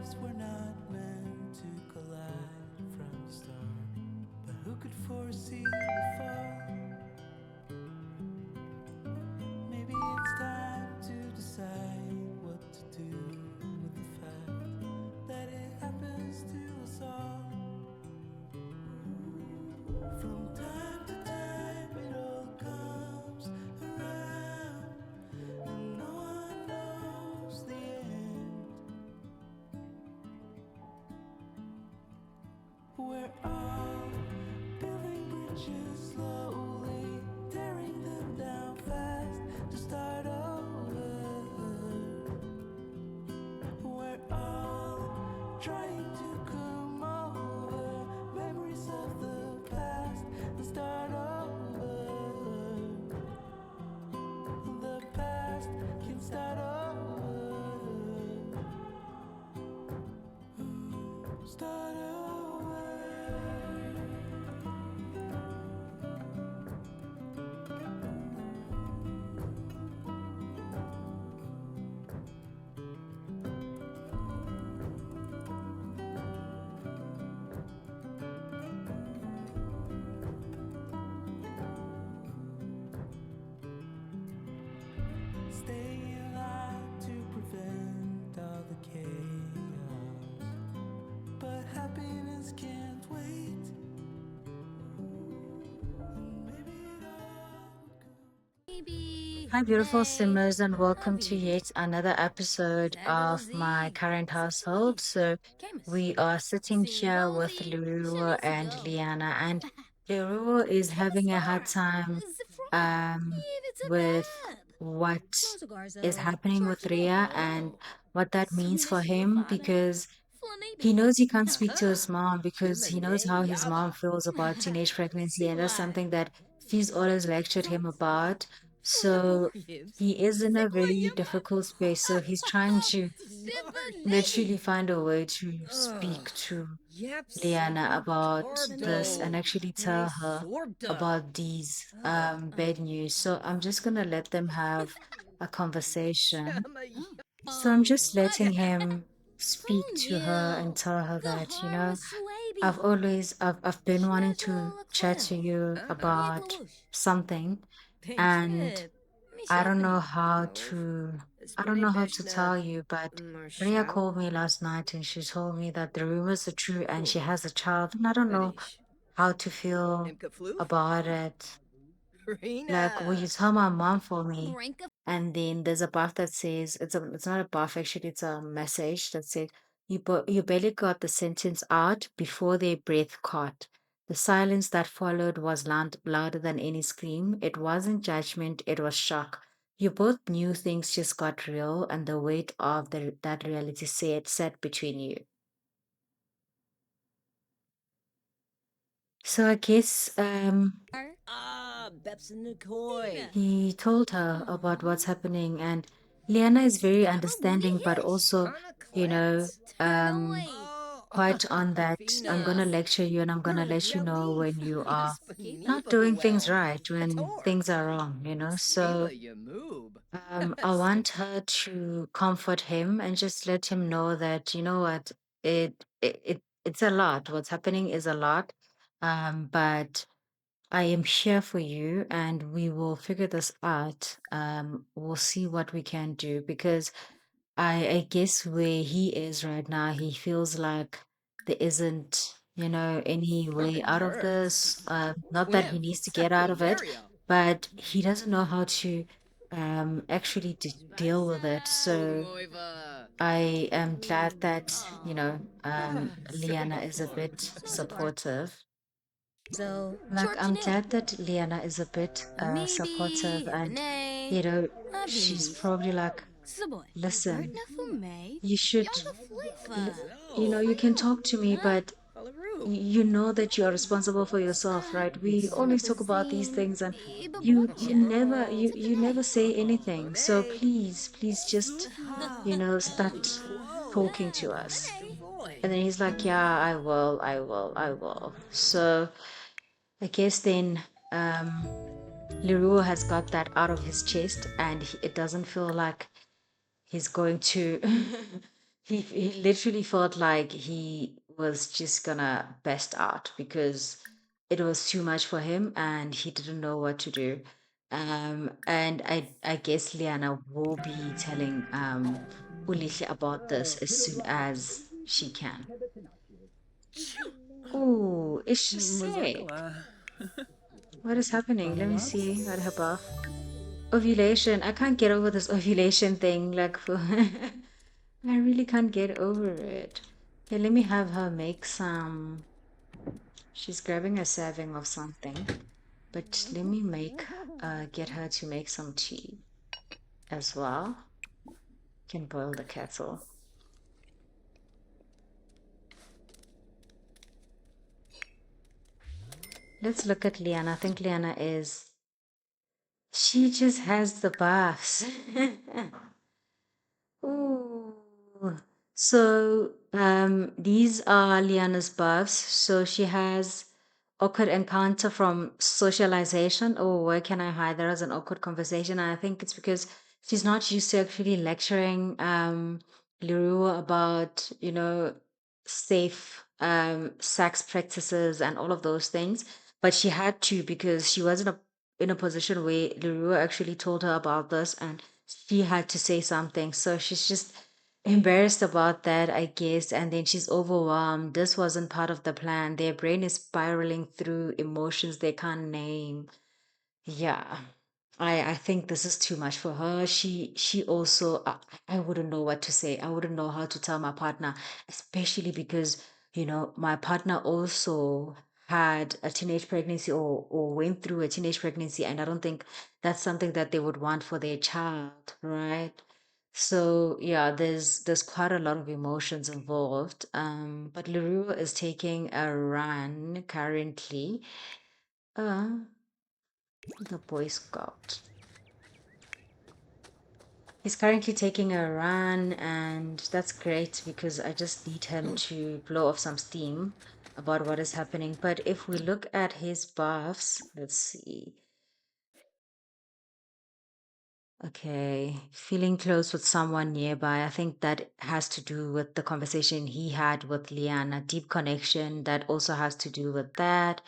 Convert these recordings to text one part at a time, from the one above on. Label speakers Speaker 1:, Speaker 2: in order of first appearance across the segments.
Speaker 1: lives were not meant to collide from the start. But who could foresee the fall? Maybe it's time to decide what to do with the fact that it happens to us all. From time to time, it all comes around, and no one knows the end. We're all building bridges slowly, tearing them down fast to start over. We're all trying to come over memories of the past and start over. The past can start over. Start over. Stay alive to prevent all the chaos. But happiness can't wait. And maybe it all would go.
Speaker 2: Hi, beautiful simmers, and welcome to yet another episode of my current household. So, we are sitting here with Leruo and Liana, and Leruo is having a hard time um, with what is happening with Ria and what that means for him because he knows he can't speak to his mom because he knows how his mom feels about teenage pregnancy, and that's something that she's always lectured him about. So he is in a very difficult space. So he's trying to literally find a way to speak to Liana about this and actually tell her about these bad news. So I'm just gonna let them have a conversation. So I'm just letting him speak to her and tell her that, I've been wanting to chat to you about something, and I don't know how to I don't know how to tell you, but Ria called me last night and she told me that the rumors are true and she has a child, and I don't know how to feel about it. Like, will you tell my mom for me? And then there's a buff that says it's not a buff actually, it's a message that said you barely got the sentence out before their breath caught. The silence that followed was louder than any scream. It wasn't judgment, it was shock. You both knew things just got real, and the weight of that reality sat between you. So I guess he told her about what's happening, and Liana is very understanding, but also, you know, um, quite on that. I'm gonna lecture you, and I'm gonna let you know when you are not doing things right, when things are wrong. So I want her to comfort him and just let him know that you know what it's a lot. What's happening is a lot, but I am here for you and we will figure this out. We'll see what we can do because I guess where he is right now, he feels like there isn't, any way out of this. Not that he needs to get out of it, but he doesn't know how to actually deal with it. So I am glad that, Liana is a bit supportive. Like, I'm glad that Liana is a bit supportive, and, you know, she's probably like, listen, you should, l- you can talk to me, but you know that you're responsible for yourself, right? We always talk about these things, and you never say anything. So please just, start talking to us. And then he's like, yeah, I will. So I guess then Leruo has got that out of his chest, and it doesn't feel like he's going to he literally felt like he was just gonna best out because it was too much for him and he didn't know what to do. And I guess Liana will be telling Ulihle about this as soon as she can. Oh, is she sick? What is happening? Let me see what her buff. Ovulation. I can't get over this ovulation thing. Like, I really can't get over it. Okay, let me have her make some. She's grabbing a serving of something, but let me get her to make some tea as well. Can boil the kettle. Let's look at Liana. I think Liana is. She just has the buffs. Ooh. So, these are Liana's buffs. So she has awkward encounter from socialization. Oh, where can I hide? There was an awkward conversation. And I think it's because she's not used to actually lecturing Leruo about, safe sex practices and all of those things. But she had to because she was in a position where Leroux actually told her about this and she had to say something. So she's just embarrassed about that, I guess. And then she's overwhelmed. This wasn't part of the plan. Their brain is spiraling through emotions they can't name. Yeah. I think this is too much for her. She also I wouldn't know what to say. I wouldn't know how to tell my partner, especially because, my partner also had a teenage pregnancy or went through a teenage pregnancy, and I don't think that's something that they would want for their child, right? So yeah, there's quite a lot of emotions involved. But Leroux is taking a run currently. Uh, the Boy Scout. He's currently taking a run, and that's great because I just need him to blow off some steam about what is happening. But if we look at his buffs, let's see. Okay, feeling close with someone nearby. I think that has to do with the conversation he had with Liana. Deep connection, that also has to do with that.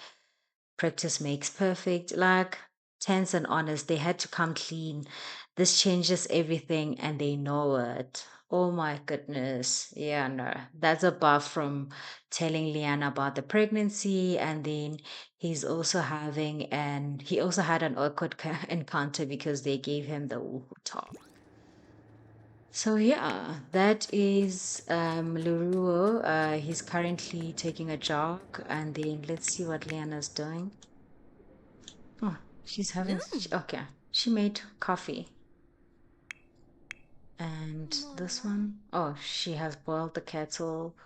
Speaker 2: Practice makes perfect. Like, tense and honest, they had to come clean. This changes everything and they know it. Oh my goodness. Yeah, no. That's a buff from telling Liana about the pregnancy, and then he also had an awkward encounter because they gave him the woohoo talk. So yeah, that is Leruo. He's currently taking a jog, and then let's see what Liana's doing. Oh, okay. She made coffee. And this one, oh, she has boiled the kettle.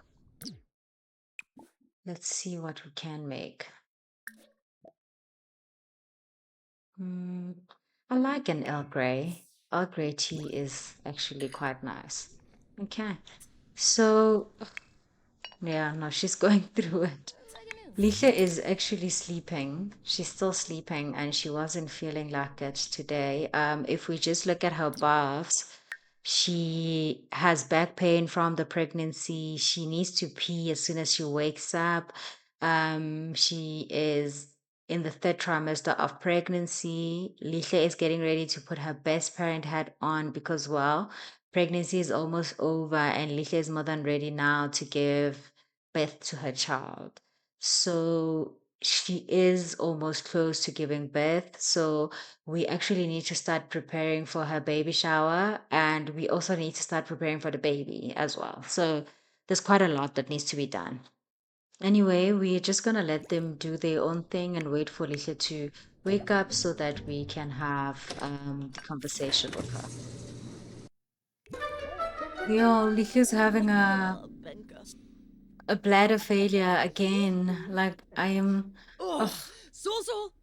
Speaker 2: Let's see what we can make. Mm, I like an Earl Grey. Earl Grey tea is actually quite nice. Okay. So, yeah, no, she's going through it. Lihle is actually sleeping. She's still sleeping and she wasn't feeling like it today. If we just look at her baths, she has back pain from the pregnancy. She needs to pee as soon as she wakes up. She is in the third trimester of pregnancy. Lihle is getting ready to put her best parent hat on because, well, pregnancy is almost over and Lihle is more than ready now to give birth to her child. So she is almost close to giving birth. So we actually need to start preparing for her baby shower and we also need to start preparing for the baby as well. So there's quite a lot that needs to be done. Anyway, we're just gonna let them do their own thing and wait for Lisa to wake up so that we can have the conversation with her. Yo, Lisa's having a bladder failure again. Like I am, oh,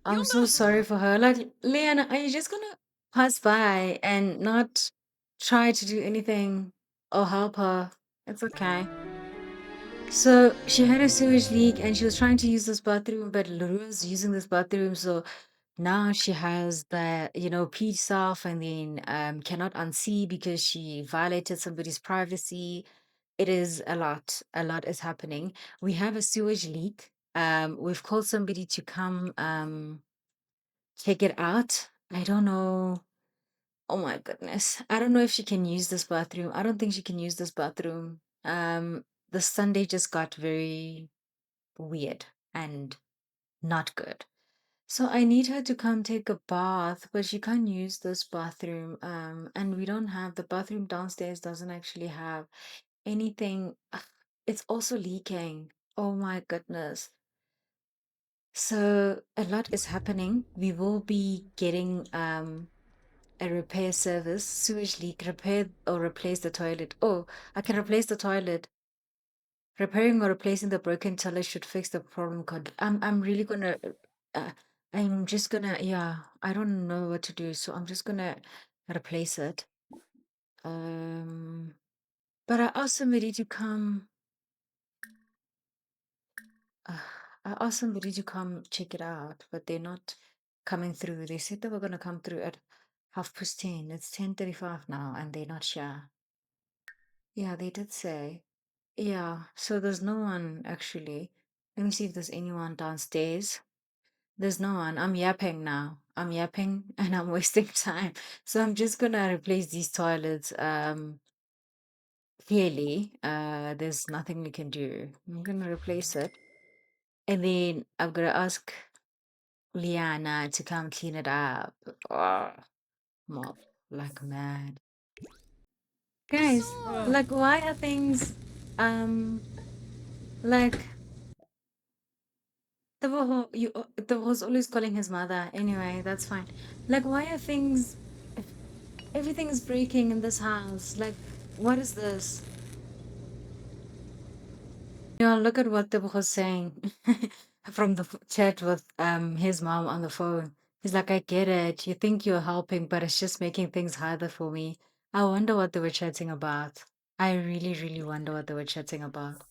Speaker 2: I'm so sorry for her. Like, Leanna, are you just gonna pass by and not try to do anything or help her? It's okay. So she had a sewage leak and she was trying to use this bathroom, but Larua's using this bathroom. So now she has the, peed self and then cannot unsee because she violated somebody's privacy. it is a lot. A lot is happening. We have a sewage leak. We've called somebody to come check it out. I don't know. Oh my goodness. I don't know if she can use this bathroom. I don't think she can use this bathroom. The Sunday just got very weird and not good. So I need her to come take a bath, but she can't use this bathroom. And we don't have the bathroom downstairs doesn't actually have anything. Ugh, it's also leaking. Oh my goodness. So a lot is happening. We will be getting a repair service, sewage leak, repair or replace the toilet. Oh, I can replace the toilet. Repairing or replacing the broken toilet should fix the problem. God, I'm really gonna, uh, I'm just gonna, yeah, I don't know what to do, so I'm just gonna replace it. Um, but I asked somebody to come. Uh, I asked somebody to come check it out, but they're not coming through. They said they were gonna come through at 10:30. It's 10:35 now, and they're not sure. Yeah, they did say. Yeah, so there's no one actually. Let me see if there's anyone downstairs. There's no one. I'm yapping now. I'm yapping and I'm wasting time. So I'm just gonna replace these toilets. Clearly, there's nothing we can do. I'm gonna replace it. And then I'm gonna ask Liana to come clean it up. Oh, mop like mad. Guys, like why are things um like the was always calling his mother. Anyway, that's fine. Like why are things everything is breaking in this house? Like what is this? Look at what the was saying from the chat with his mom on the phone. He's like, I get it. You think you're helping, but it's just making things harder for me. I wonder what they were chatting about. I really, really wonder what they were chatting about.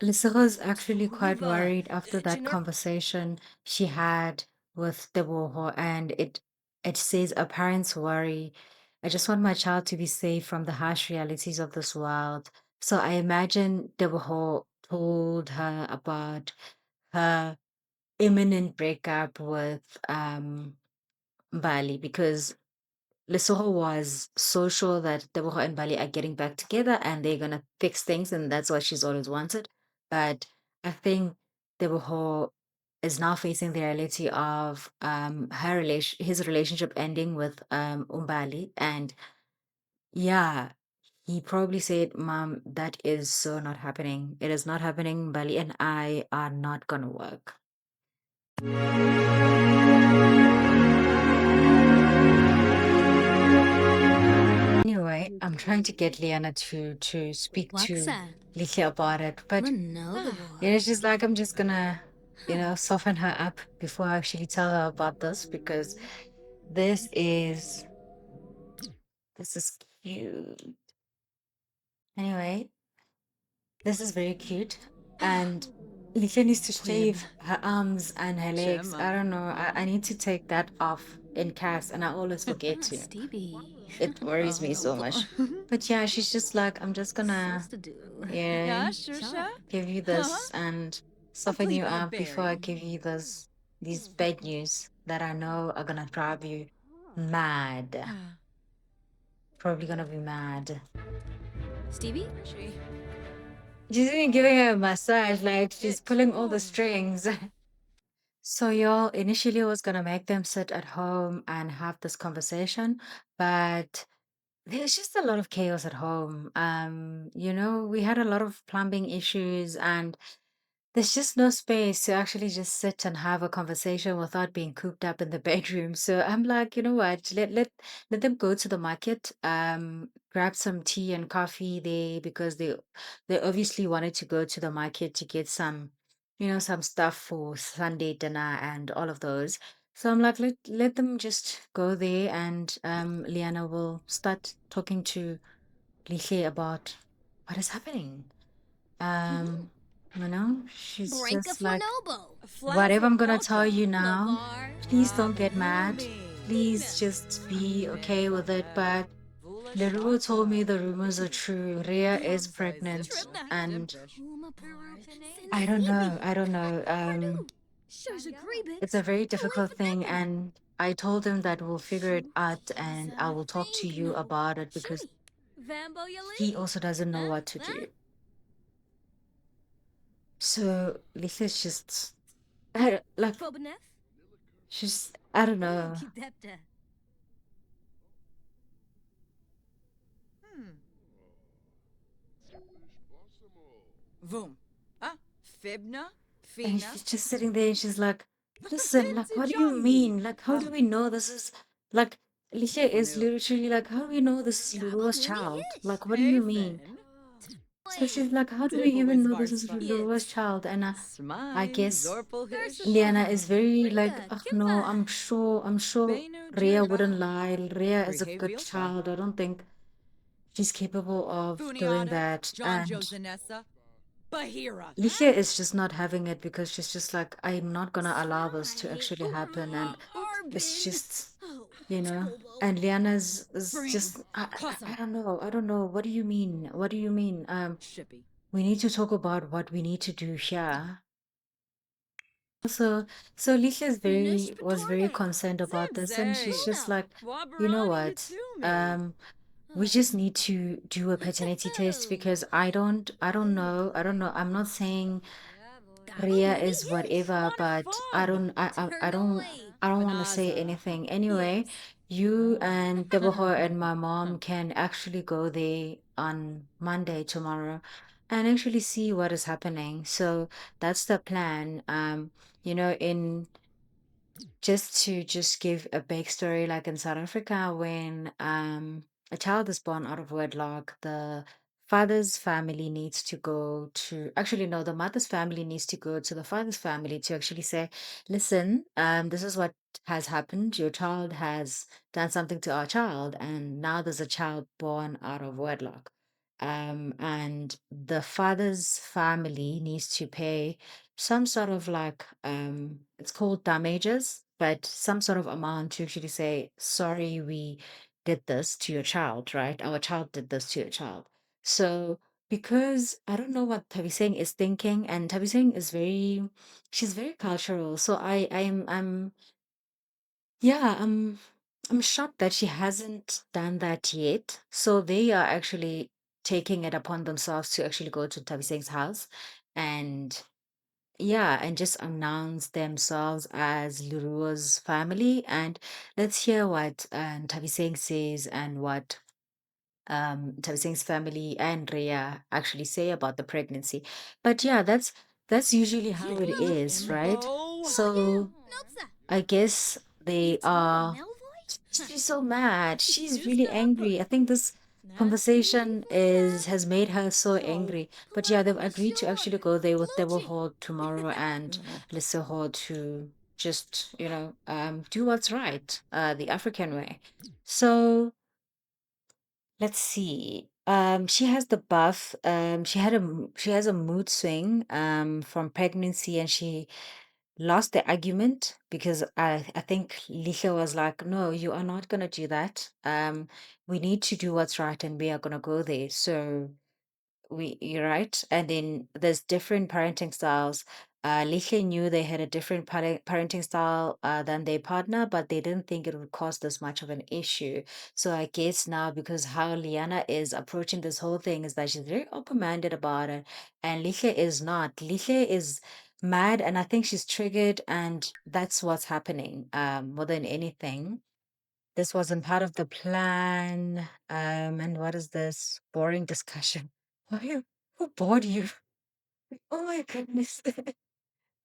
Speaker 2: Lisa was actually quite worried after that conversation she had with Deboho, and it says a parent's worry. I just want my child to be safe from the harsh realities of this world. So I imagine Deboho told her about her imminent breakup with Bali because Lesotho was so sure that Tebogo and Bali are getting back together and they're gonna fix things, and that's what she's always wanted. But I think Tebogo is now facing the reality of his relationship ending with Umbali, and yeah, he probably said, "Mom, that is so not happening. It is not happening. Bali and I are not gonna work." Anyway, I'm trying to get Liana to speak to Lihle about it, but she's like, I'm just gonna, soften her up before I actually tell her about this because this is this is cute. Anyway, this is very cute, and Lihle needs to shave her arms and her legs. I don't know. I need to take that off in cast, and I always forget to. It worries me so much. But yeah, she's just like, I'm just gonna, yeah, give you this and soften you up before I give you these bad news that I know are gonna drive you mad. Probably gonna be mad. She's even giving her a massage, like she's pulling all the strings. So y'all, initially I was gonna make them sit at home and have this conversation, but there's just a lot of chaos at home. We had a lot of plumbing issues and there's just no space to actually just sit and have a conversation without being cooped up in the bedroom. So I'm like, you know what? Let them go to the market, grab some tea and coffee there because they obviously wanted to go to the market to get some stuff for Sunday dinner and all of those. So I'm like, let them just go there and Liana will start talking to Lihle about what is happening. Um, she's just like, whatever I'm gonna tell you now, please don't get mad. Please just be okay with it. But Leruo told me the rumors are true. Rhea is pregnant, and I don't know. I don't know. It's a very difficult thing, and I told him that we'll figure it out, and I will talk to you about it because he also doesn't know what to do. So Lihla's just, like, she's, I don't know.
Speaker 1: Vum. Ah, Fibna?
Speaker 2: And
Speaker 1: Fina?
Speaker 2: she's just sitting there and she's like, listen, like, what do you mean? Like, how do we know this is, like, Lihle is
Speaker 1: Vonu.
Speaker 2: literally like, how do we know this is Lurua's child? Like, what do you mean?
Speaker 1: Haven?
Speaker 2: So she's like, how do we even
Speaker 1: Dibbles
Speaker 2: know this is
Speaker 1: Varspa.
Speaker 2: Lurua's child? And I
Speaker 1: Smime,
Speaker 2: guess
Speaker 1: Zorpal Hish.
Speaker 2: Liana is very like, oh no, I'm sure
Speaker 1: Benu
Speaker 2: Rhea wouldn't
Speaker 1: Jurga.
Speaker 2: lie. Rhea is a good
Speaker 1: Rehavielpa.
Speaker 2: child. I don't think she's capable of doing
Speaker 1: Funiata.
Speaker 2: that.
Speaker 1: John
Speaker 2: And
Speaker 1: Josanessa. Bahira.
Speaker 2: Lihle is just not having it because she's just like, I'm not gonna allow this to actually happen. And it's
Speaker 1: Arbin.
Speaker 2: just, and Liana's
Speaker 1: Brim.
Speaker 2: just, I
Speaker 1: Quasam.
Speaker 2: don't know. I don't know. What do you mean? What do you mean?
Speaker 1: Shippy.
Speaker 2: We need to talk about what we need to do here. So Lihle is was very concerned about this, and she's
Speaker 1: Sensei.
Speaker 2: just like, you know
Speaker 1: Wabarani
Speaker 2: what?
Speaker 1: Yatumi.
Speaker 2: We just need to do a paternity test because I don't know. I'm not saying Ria is whatever, but I don't want to say
Speaker 1: Banaza.
Speaker 2: anything. Anyway, you and Deboho and my mom can actually go there on Monday tomorrow and actually see what is happening. So that's the plan. In just give a backstory, like in South Africa, when a child is born out of wedlock, the father's family needs to go to actually no, the mother's family needs to go to the father's family to actually say, listen, this is what has happened. Your child has done something to our child, and now there's a child born out of wedlock. And the father's family needs to pay some sort of like it's called damages, but some sort of amount to actually say, sorry, we did this to your child, right? Our child did this to your child. So because I don't know what Taviseng is thinking, and Taviseng is she's very cultural. So I'm yeah, I'm shocked that she hasn't done that yet. So they are actually taking it upon themselves to actually go to Taviseng's house and yeah, and just announce themselves as Leruo's family. And let's hear what Taviseng says and what Taviseng's family and Rhea actually say about the pregnancy. But yeah, that's usually how it is, right?
Speaker 1: Imbo.
Speaker 2: So I guess they are. She's so mad. She's really angry. I think this conversation is has made her so angry. But yeah, they've agreed to actually go there with Devil Hall tomorrow and Lissa Hall to just, do what's right, the African way. So let's see. She has the buff. She has a mood swing from pregnancy, and she lost the argument because I think Lihle was like, no, you are not gonna do that. We need to do what's right, and we are gonna go there. So you're right. And then there's different parenting styles. Lihle knew they had a different parenting style than their partner, but they didn't think it would cause this much of an issue. So I guess now, because how Liyana is approaching this whole thing is that she's very open-minded about it, and Lihle is not. Lihle is mad, and I think she's triggered, and that's what's happening more than anything. This wasn't part of the plan. And what is this boring discussion? Who bored you? Oh my goodness.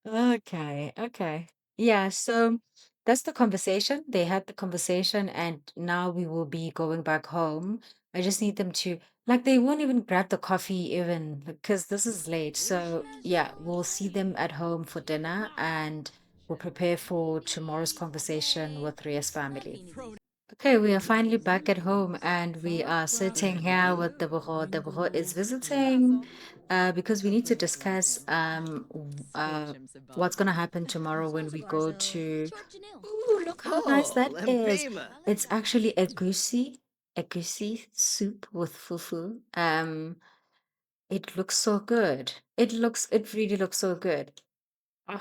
Speaker 2: Okay, okay. Yeah, so that's the conversation. They had the conversation, and now we will be going back home. I just need them to, like, they won't even grab the coffee even because this is late. So, yeah, we'll see them at home for dinner and we'll prepare for tomorrow's conversation with Ria's family. Okay, we are finally back at home and we are sitting here with Deboho. Deboho is visiting because we need to discuss what's going to happen tomorrow when we go to. Ooh, look how nice
Speaker 3: Oh,
Speaker 2: that is.
Speaker 3: Lempema.
Speaker 2: It's actually a goosey. egusi soup with fufu. It looks so good. It really looks so good. Ugh.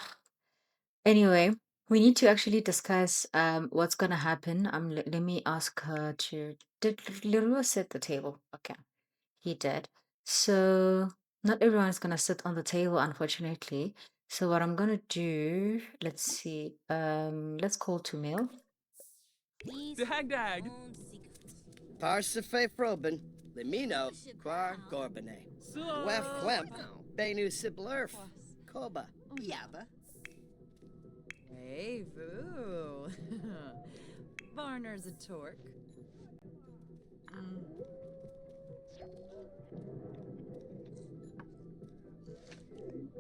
Speaker 2: Anyway, we need to actually discuss what's gonna happen. Let me ask her to. Did Leruo set the table? Okay, he did. So not everyone's gonna sit on the table, unfortunately. So what I'm gonna do, let's see. Let's call Tumil.
Speaker 1: Dag dag.
Speaker 3: Parsafe Froben, Limino, Quar Gorbane. Wef Wemp, Benu Siblerf, Koba, Yaba.
Speaker 4: Hey, boo. Varner's a torque.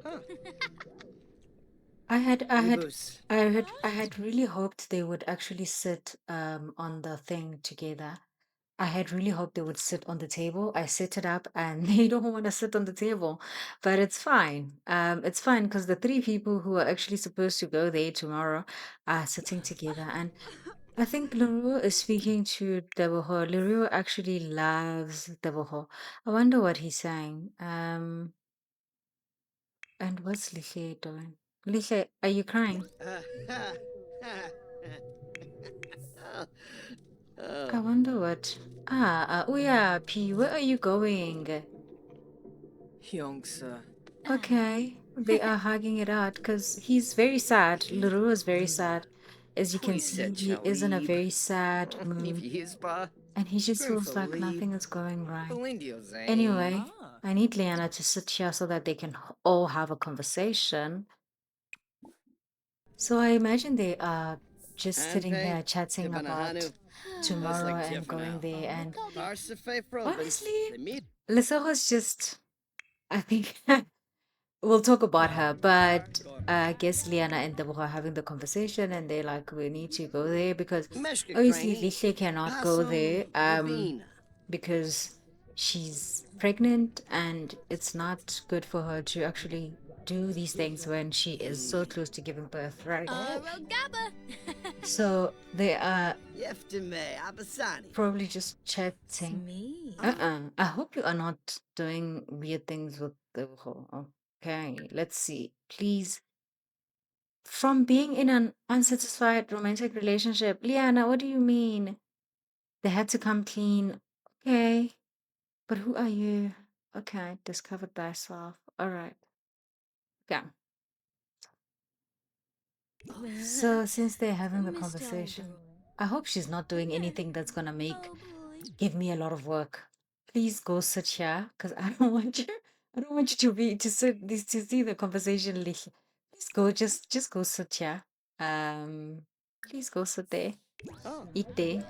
Speaker 3: Huh,
Speaker 2: I had, I had,
Speaker 3: Rebus.
Speaker 2: I had really hoped they would actually sit on the thing together. I had really hoped they would sit on the table. I set it up and they don't want to sit on the table, but it's fine. It's fine because the three people who are actually supposed to go there tomorrow are sitting together. And I think Leruo is speaking to Deboho. Leruo actually loves Deboho. I wonder what he's saying. And what's Lihle doing? Lihle, are you crying?
Speaker 3: Ha, oh, oh.
Speaker 2: I wonder what. Oh yeah, P, where are you going?
Speaker 1: Hyungsa.
Speaker 2: Okay, they are hugging it out because he's very sad. Leroux is very sad. As you can
Speaker 3: Please
Speaker 2: see,
Speaker 3: set
Speaker 2: he is in a
Speaker 3: Chalib.
Speaker 2: very sad
Speaker 3: If
Speaker 2: mood
Speaker 3: he is ba,
Speaker 2: and he just feels like
Speaker 3: Grimfalib,
Speaker 2: nothing is going right.
Speaker 3: Belindio Zane.
Speaker 2: Anyway, I need Liana to sit here so that they can all have a conversation. So I imagine they are just sitting
Speaker 3: Anpe,
Speaker 2: here chatting about
Speaker 3: Tibanahanu,
Speaker 2: tomorrow
Speaker 3: Leslie
Speaker 2: and going
Speaker 3: Tiffanau.
Speaker 2: there. And
Speaker 3: Parsafe Froben,
Speaker 2: honestly,
Speaker 3: Limit.
Speaker 2: Lissa's just, I think. We'll talk about her, but I guess Liana and Deborah are having the conversation and they're like, we need to go there because
Speaker 3: Meshka
Speaker 2: obviously
Speaker 3: Craney,
Speaker 2: Lihle cannot go
Speaker 3: Paso
Speaker 2: there
Speaker 3: Rabina.
Speaker 2: because she's pregnant and it's not good for her to actually do these things when she is so close to giving birth, right? So they are
Speaker 3: Yeftime Abasani.
Speaker 2: probably just chatting.
Speaker 4: Me.
Speaker 2: I hope you are not doing weird things with Deborah. Okay, let's see. Please, from being in an unsatisfied romantic relationship. Liana, what do you mean? They had to come clean. Okay, but who are you? Okay, discovered thyself. All right. Okay. So since they're having the conversation, I hope she's not doing anything that's gonna give me a lot of work. Please go sit here, because I don't want you. I don't want you to see the conversation. Please go, just go sit here. Um, please go sit there.
Speaker 3: Oh,
Speaker 2: Eat there.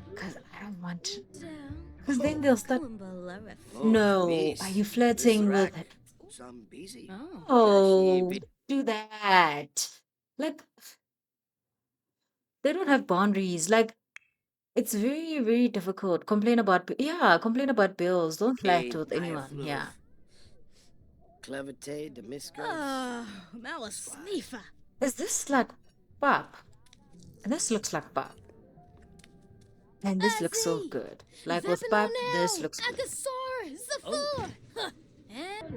Speaker 2: Because I don't want. Because then they'll start.
Speaker 3: oh,
Speaker 2: No, are
Speaker 3: Tabis.
Speaker 2: you flirting with.
Speaker 3: Visarak. Some busy.
Speaker 2: Oh, do that. Like, they don't have boundaries. Like, it's very, very difficult. Complain about bills. Don't flirt with
Speaker 3: Maya
Speaker 2: anyone.
Speaker 3: Floof.
Speaker 2: Yeah.
Speaker 3: Clevite de Miscos.
Speaker 4: Malasnifa.
Speaker 2: Is this like pop? This looks like pop. And this looks so good. Like with pop, this looks good.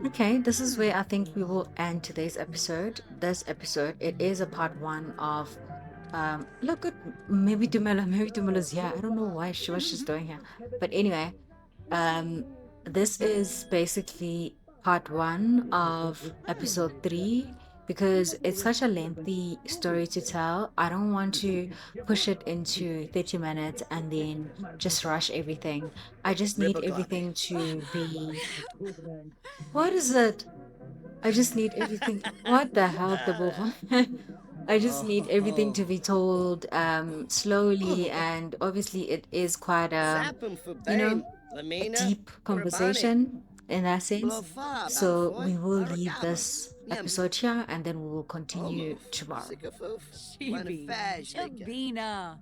Speaker 2: Okay, this is where I think we will end today's episode. This episode, it is a part one of look at maybe Dumela's here. I don't know what she's doing here. But anyway, um this is basically part one of episode three because it's such a lengthy story to tell. I don't want to push it into 30 minutes and then just rush everything. I just need
Speaker 3: Ribaglabi.
Speaker 2: everything to be. What is it? I just need everything. What the hell, Tabo? I just need everything to be told slowly, and obviously it is quite
Speaker 3: Zapum for
Speaker 2: you know,
Speaker 3: Bane.
Speaker 2: a
Speaker 3: Lamina.
Speaker 2: deep
Speaker 3: Grabani.
Speaker 2: conversation in that sense.
Speaker 3: Blofa.
Speaker 2: So
Speaker 3: Balfoy.
Speaker 2: we will leave
Speaker 3: Aragaba.
Speaker 2: this
Speaker 3: Nyamsa.
Speaker 2: episode here, and then we will continue
Speaker 3: Almof.
Speaker 2: tomorrow.
Speaker 3: Sikafoof.
Speaker 4: Shibi.
Speaker 3: Wanafaj.
Speaker 4: Shabina.